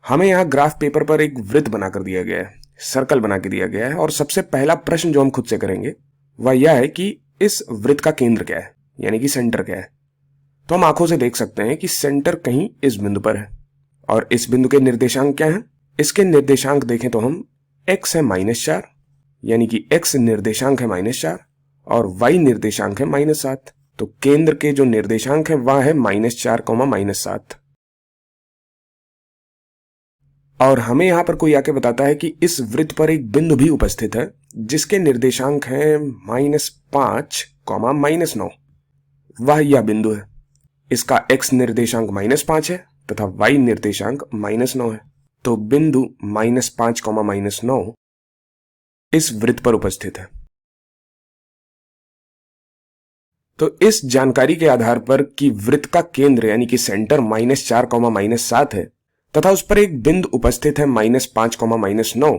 हमें यहाँ graph paper पर एक वृत्त बनाकर दिया गया है, सर्कल बना के दिया गया है, और सबसे पहला प्रश्न जो हम खुद से करेंगे वह यह है कि इस वृत्त का केंद्र क्या है, यानी कि सेंटर क्या है। तो हम आंखों से देख सकते हैं कि सेंटर कहीं इस बिंदु पर है, और इस बिंदु के निर्देशांक क्या हैं? इसके निर्देशांक देखें तो हम x है -4, यानी कि x निर्देशांक है -4 और y निर्देशांक है -7। तो केंद्र के जो निर्देशांक है वह है -4, -7। और हमें यहां पर कोई आके बताता है कि इस वृत्त पर एक बिंदु भी उपस्थित है जिसके निर्देशांक है -5, -9। वह यह बिंदु है। इसका x निर्देशांक -5 है तथा y निर्देशांक -9 है। तो बिंदु -5, -9 इस वृत्त पर उपस्थित है। तो इस जानकारी के आधार पर कि वृत्त का केंद्र यानी कि सेंटर -4, -7 है तथा उस पर एक बिंदु उपस्थित है -5, -9,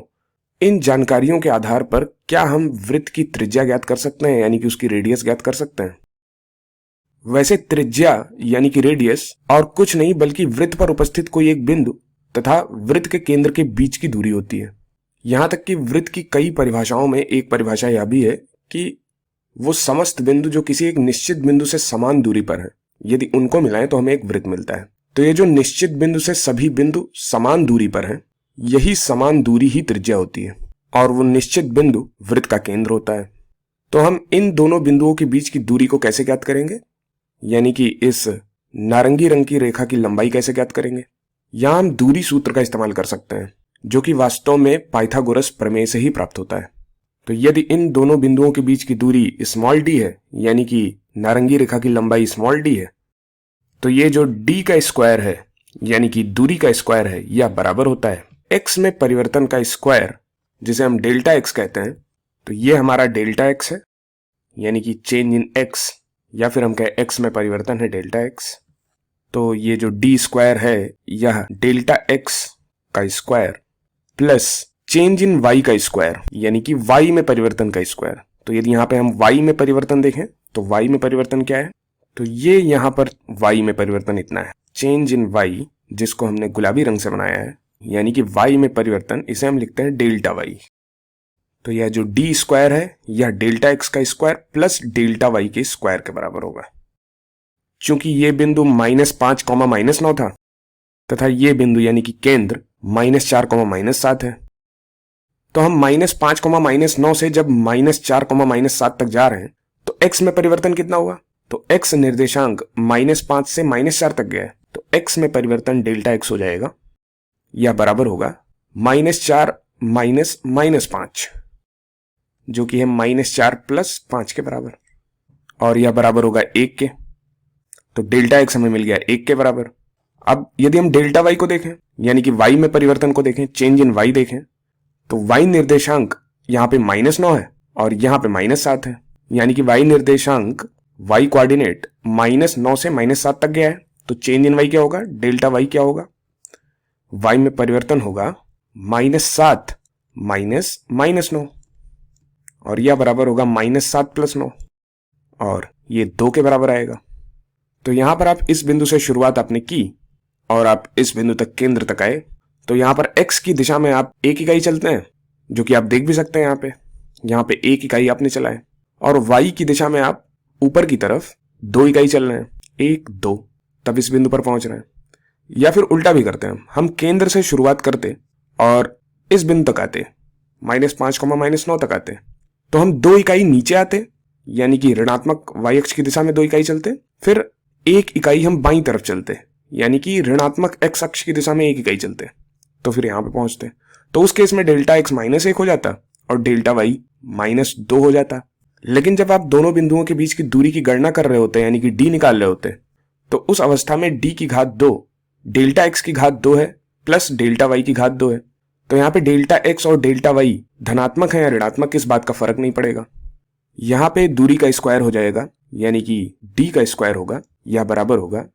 इन जानकारियों के आधार पर क्या हम वृत्त की त्रिज्या ज्ञात कर सकते हैं, यानी कि उसकी रेडियस ज्ञात कर सकते हैं। वैसे त्रिज्या यानी कि रेडियस और कुछ नहीं बल्कि वृत्त पर उपस्थित कोई एक बिंदु तथा वृत्त के केंद्र के बीच की दूरी होती है। यहां तक कि वृत्त की कई परिभाषाओं में एक परिभाषा यह भी है कि वो समस्त बिंदु जो किसी एक निश्चित बिंदु से समान दूरी पर है, यदि उनको मिलाएं तो हमें एक वृत्त मिलता है। तो ये जो निश्चित बिंदु से सभी बिंदु समान दूरी पर हैं, यही समान दूरी ही त्रिज्या होती है, और वो निश्चित बिंदु वृत्त का केंद्र होता है। तो हम इन दोनों बिंदुओं के बीच की दूरी को कैसे ज्ञात करेंगे, यानी कि इस नारंगी रंग की रेखा की लंबाई कैसे ज्ञात करेंगे। यहां हम दूरी सूत्र का इस्तेमाल कर सकते हैं, जो कि वास्तव में पाइथागोरस प्रमेय से ही प्राप्त होता है। तो यदि इन दोनों बिंदुओं के बीच की दूरी d है, यानी कि नारंगी रेखा की लंबाई d है, तो ये जो d का स्क्वायर है, यानी कि दूरी का स्क्वायर है, यह बराबर होता है x में परिवर्तन का स्क्वायर, जिसे हम डेल्टा x कहते हैं। तो ये हमारा डेल्टा x है, यानी कि चेंज इन x, या फिर हम कहें x में परिवर्तन है डेल्टा x। तो ये जो d स्क्वायर है यह डेल्टा x का square plus change in y का स्क्वायर, यानी कि y में परिवर्तन का स्क्वायर। तो यदि यहाँ पे हम y में परिवर्तन देखें तो y में परिवर्तन क्या है, तो ये यहाँ पर y में परिवर्तन इतना है, चेंज इन y, जिसको हमने गुलाबी रंग से बनाया है, यानी कि y में परिवर्तन, इसे हम लिखते हैं डेल्टा y। तो यह जो d स्क्वायर है यह डेल्टा x का स्क्वायर प्लस डेल्टा y के स्क्वायर के बराबर होगा। चूंकि ये बिंदु -5, -9 था तथा ये बिंदु यानी कि केंद्र -4, -7 है, तो हम -5, -9 से जब -4, -7 तक जा रहे हैं तो x में परिवर्तन कितना हुआ, तो x निर्देशांक -5 से -4 तक गया है, तो x में परिवर्तन डेल्टा x हो जाएगा। यह बराबर होगा -4 -5, जो कि है -4 + 5 के बराबर, और यह बराबर होगा 1 के। तो डेल्टा x हमें मिल गया 1 के बराबर। अब यदि हम डेल्टा y को देखें, यानी कि y में परिवर्तन को देखें, चेंज इन y देखें, तो y निर्देशांक यहाँ पे -9 है और यहाँ पे -7 है, यानी कि y निर्देशांक y कोऑर्डिनेट -9 से -7 तक गया है। तो चेंज इन y क्या होगा, डेल्टा y क्या होगा, y में परिवर्तन होगा -7 -9, और यह बराबर होगा -7 + 9, और ये 2 के बराबर आएगा। तो यहां पर आप इस बिंदु से शुरुआत आपने की और आप इस बिंदु तक केंद्र तक आए, तो यहां पर x की दिशा में आप 1 इकाई चलते हैं, जो कि आप देख भी सकते हैं यहाँ पे 1 इकाई आपने चला है, और y की दिशा में आप ऊपर की तरफ 2 इकाई चल रहे हैं, 1 2, तब इस बिंदु पर पहुंच रहे हैं। या फिर उल्टा भी करते हैं, हम केंद्र से शुरुआत करते और इस बिंदु तक आते, -5, -9 तक आते, तो हम 2 इकाई नीचे आते, यानी कि ऋणात्मक y अक्ष की दिशा में 2 इकाई चलते, फिर 1 इकाई हम बाईं तरफ चलते, यानी कि ऋणात्मक x अक्ष की दिशा में 1 इकाई चलते, तो फिर यहां पे पहुंचते। तो उस केस में डेल्टा x -1 हो जाता और डेल्टा y -2 हो जाता। लेकिन जब आप दोनों बिंदुओं के बीच की दूरी की गणना कर रहे होते हैं, यानी कि d निकाल रहे होते, तो उस अवस्था में d की घात 2 डेल्टा x की घात 2 है प्लस डेल्टा y की घात 2 है। तो यहाँ पे डेल्टा x और डेल्टा y धनात्मक है या ऋणात्मक, इस बात का फर्क नहीं पड़ेगा। यहाँ पे दूरी का स्क्वायर हो जाएगा, यानी कि d का स्क्वायर होगा, यह बराबर होगा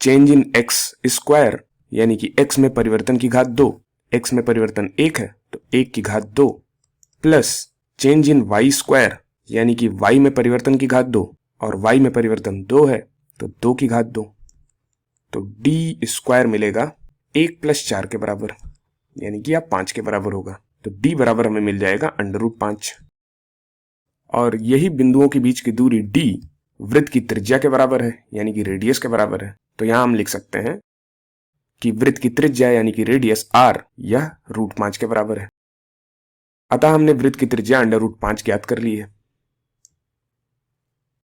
चेंज इन x स्क्वायर, यानी कि x में परिवर्तन की घात 2, x में परिवर्तन 1 है तो 1 की घात 2, plus change in y square, यानी कि y में परिवर्तन की घात 2 और y में परिवर्तन 2 है तो 2 की घात 2, तो d स्क्वायर मिलेगा 1+4 के बराबर, यानी कि आप 5 के बराबर होगा। तो d बराबर हमें मिल जाएगा √5। और यही बिंदुओं के बीच की दूरी d वृत्त की त्रिज्या के बराबर है, यानी कि रेडियस के बराबर है। तो यहां हम लिख सकते हैं कि वृत्त की त्रिज्या यानी कि रेडियस r यह √5 के बराबर है। अतः हमने वृत्त की त्रिज्या √5 ज्ञात कर ली है।